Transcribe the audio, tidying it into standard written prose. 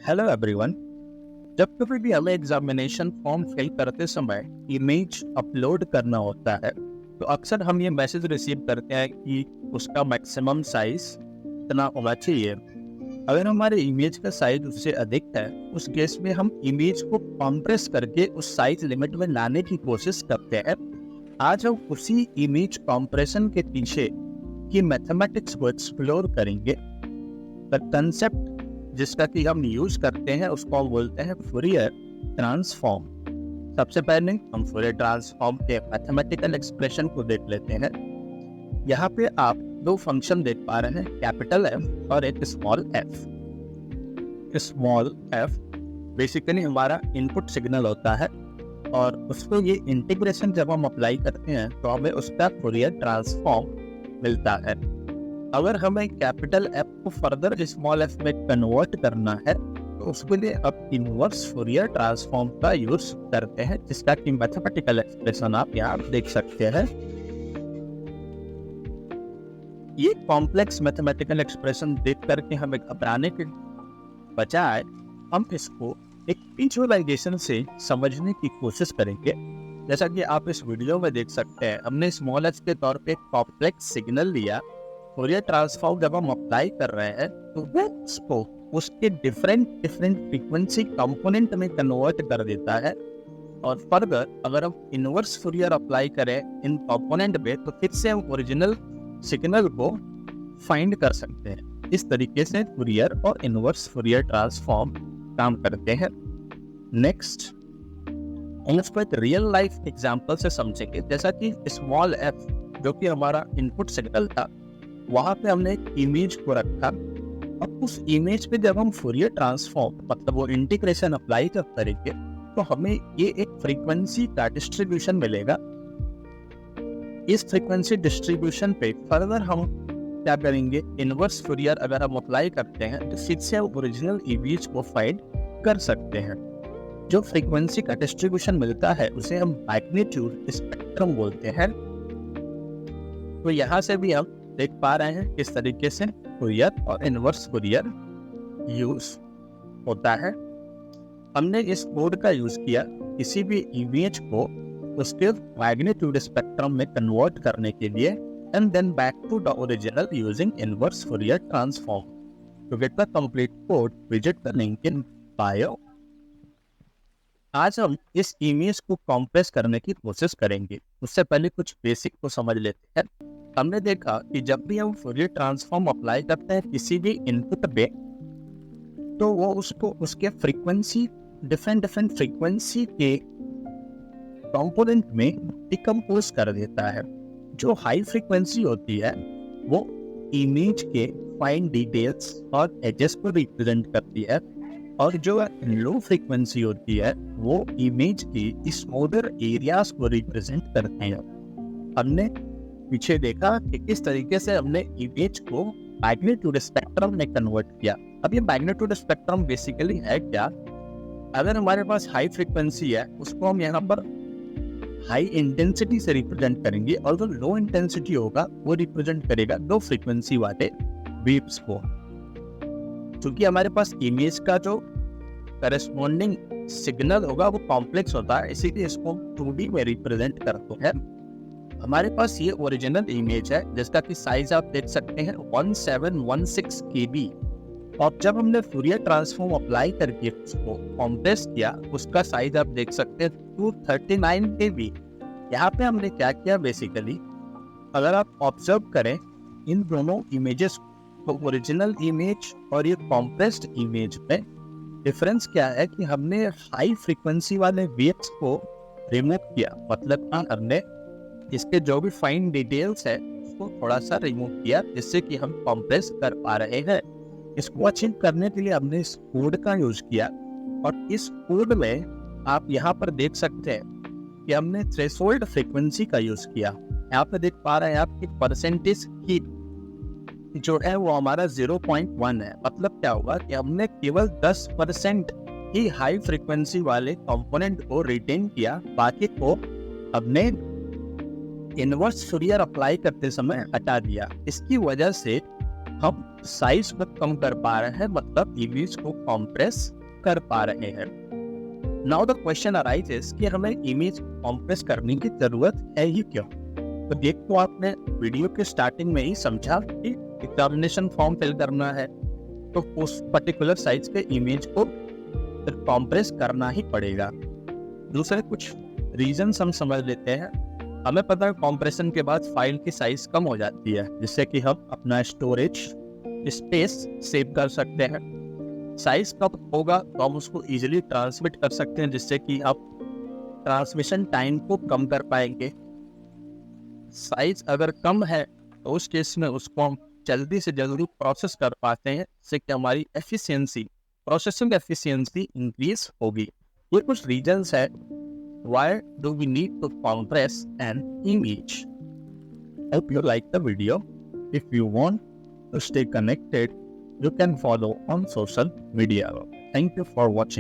Hello everyone. जब कभी भी हमें एग्जामिनेशन फॉर्म फिल करते समय इमेज अपलोड करना होता है तो अक्सर हम ये मैसेज रिसीव करते हैं कि उसका मैक्सिमम साइज इतना होना चाहिए। अगर हमारे इमेज का साइज उससे अधिक है उस केस में हम इमेज को कॉम्प्रेस करके उस साइज लिमिट में लाने की कोशिश करते हैं। आज हम उसी इमेज कॉम्प्रेशन के पीछे की मैथमेटिक्स को एक्सप्लोर करेंगे। द कंसेप्ट जिसका कि हम यूज करते हैं उसको हम बोलते हैं फूरियर ट्रांसफॉर्म। सबसे पहले हम फूरियर ट्रांसफॉर्म के मैथमेटिकल एक्सप्रेशन को देख लेते हैं। यहाँ पे आप दो फंक्शन देख पा रहे हैं, कैपिटल एफ और एक small F. Small F basically हमारा इनपुट सिग्नल होता है और उसको ये इंटीग्रेशन जब हम अप्लाई करते हैं तो हमें उसका फूरियर ट्रांसफॉर्म मिलता है। अगर हमें कैपिटल एफ को फर्दर स्मॉल एफ में कन्वर्ट करना है तो उसके लिए अब इनवर्स फूरियर ट्रांसफॉर्म का यूज करते हैं, जिसका कि मैथमेटिकल एक्सप्रेशन आप यहाँ देख सकते हैं। ये कॉम्प्लेक्स मैथमेटिकल एक्सप्रेशन देख करके हमें घबराने के बजाय हम इसको एक विजुअलाइजेशन से समझने की कोशिश करेंगे। जैसा कि आप इस वीडियो में देख सकते हैं, हमने स्मॉल एफ के तौर पे एक कॉम्प्लेक्स सिग्नल लिया। फूरियर ट्रांसफॉर्म जब हम अप्लाई कर रहे हैं तो वो उसको उसके डिफरेंट फ्रीक्वेंसी कंपोनेंट में कन्वर्ट कर देता है और फर्दर अगर हम इनवर्स फूरियर अप्लाई करें इन कंपोनेंट में तो फिर से हम ओरिजिनल सिग्नल को फाइंड कर सकते हैं। इस तरीके से फूरियर और इनवर्स फूरियर ट्रांसफॉर्म काम करते हैं। नेक्स्ट हम इसको एक रियल लाइफ एग्जांपल से समझेंगे। जैसा कि स्मॉल एफ जो कि हमारा इनपुट सिग्नल था, वहां पे हमने एक इमेज को रखा। अब उस इमेज पे जब हम फूरियर ट्रांसफॉर्म मतलब वो इंटीग्रेशन अप्लाई करेंगे तो हमें ये एक फ्रीक्वेंसी का डिस्ट्रीब्यूशन मिलेगा। इस फ्रीक्वेंसी डिस्ट्रीब्यूशन पे फर्दर हम क्या करेंगे, इनवर्स फूरियर अगर हम अप्लाई करते हैं तो फिर से ओरिजिनल इमेज को फाइंड कर सकते हैं। जो फ्रीक्वेंसी का डिस्ट्रीब्यूशन मिलता है उसे हम मैग्नीट्यूड स्पेक्ट्रम बोलते हैं। तो यहाँ से भी हम देख पा रहे हैं किस तरीके से फूरियर और इनवर्स फूरियर यूज होता है। हमने इस कोड का यूज किया किसी भी इमेज को उसके मैग्नीट्यूड स्पेक्ट्रम में कन्वर्ट करने के लिए and then back to the original using inverse Fourier transform. To get the complete code visit the link in bio. आज हम इस इमेज को कॉम्प्रेस करने की कोशिश करेंगे। उससे पहले कुछ बेसिक को समझ लेते हैं। हमने देखा कि जब भी हम फूरियर ट्रांसफॉर्म अप्लाई करते हैं किसी भी इनपुट पे तो वो उसको उसके फ्रीक्वेंसी डिफरेंट फ्रीक्वेंसी के कंपोनेंट में डिकम्पोज कर देता है। जो हाई फ्रीक्वेंसी होती है वो इमेज के फाइन डिटेल्स और एजेस को रिप्रेजेंट करती है और जो लो फ्रीक्वेंसी होती है वो इमेज की स्मूदर एरियाज को रिप्रेजेंट करते हैं। हमने पीछे देखा कि किस तरीके से हमने इमेज को मैग्नीट्यूड स्पेक्ट्रम में कन्वर्ट किया। अब ये मैग्नीट्यूड स्पेक्ट्रम बेसिकली है क्या? अगर हमारे पास हाई फ्रीक्वेंसी है उसको हम यहाँ पर हाई इंटेंसिटी से रिप्रेजेंट करेंगे और जो लो इंटेंसिटी होगा वो रिप्रेजेंट करेगा लो फ्रीक्वेंसी वाले वेव्स को। क्योंकि हमारे पास इमेज का जो करस्पॉन्डिंग सिग्नल होगा वो कॉम्प्लेक्स होता है, इसीलिए इसको 2D में रिप्रेजेंट करते हैं। हमारे पास ये ओरिजिनल इमेज है जिसका कि साइज आप देख सकते हैं 1716 KB और जब हमने फूरियर ट्रांसफॉर्म अप्लाई करके उसको कॉम्प्रेस किया उसका साइज आप देख सकते हैं 239 KB। यहाँ पे हमने क्या किया, बेसिकली अगर आप ऑब्जर्व करें इन दोनों इमेजेस तो ओरिजिनल इमेज और ये कॉम्प्रेस्ड इमेज में डिफरेंस क्या है कि हमने हाई फ्रीक्वेंसी वाले वेव्स को रिमूव किया। मतलब हमने इसके जो भी फाइन डिटेल्स है उसको थोड़ा सा रिमूव किया जिससे कि हम कॉम्प्रेस कर पा रहे हैं। इसको अचीव करने के लिए हमने इस कोड का यूज किया और इस कोड में आप यहाँ पर देख सकते हैं कि हमने थ्रेशोल्ड फ्रीक्वेंसी का यूज किया। यहाँ पे देख पा रहे हैं आप कि परसेंटेज की जो है वो हमारा 0.1 है। मतलब क्या होगा कि हमने केवल 10% ही हाई फ्रीक्वेंसी वाले कंपोनेंट को रिटेन किया, बाकी को हमने इनवर्स फूरियर अप्लाई करते समय हटा दिया। इसकी वजह से हम साइज को कम कर पा रहे हैं, मतलब इमेज को कॉम्प्रेस कर पा रहे हैं। नाउ द क्वेश्चन अराइजेस कि हमें इमेज कॉम्प्रेस करने की जरूरत है ही क्यों? तो देखो, आपने वीडियो के स्टार्टिंग में ही समझा कि एग्जामिनेशन फॉर्म फिल करना है तो उस पर्टिकुलर साइज के इमेज को कॉम्प्रेस करना ही पड़ेगा। दूसरे कुछ रीजंस हम समझ लेते हैं। हमें पता है कॉम्प्रेशन के बाद फाइल की साइज कम हो जाती है, जिससे कि हम अपना स्टोरेज स्पेस सेव कर सकते हैं। साइज कम होगा तो हम उसको इजीली ट्रांसमिट कर सकते हैं, जिससे कि आप ट्रांसमिशन टाइम को कम कर पाएंगे। साइज अगर कम है तो उस केस में उसको हम जल्दी से जल्दी प्रोसेस कर पाते हैं, जिससे कि हमारी एफिशिएंसी, प्रोसेसिंग एफिशिएंसी इंक्रीज होगी। ये कुछ रीजंस है why do we need to compress an image. Hope you like the video. If you want to stay connected, you can follow on social media. Thank you for watching.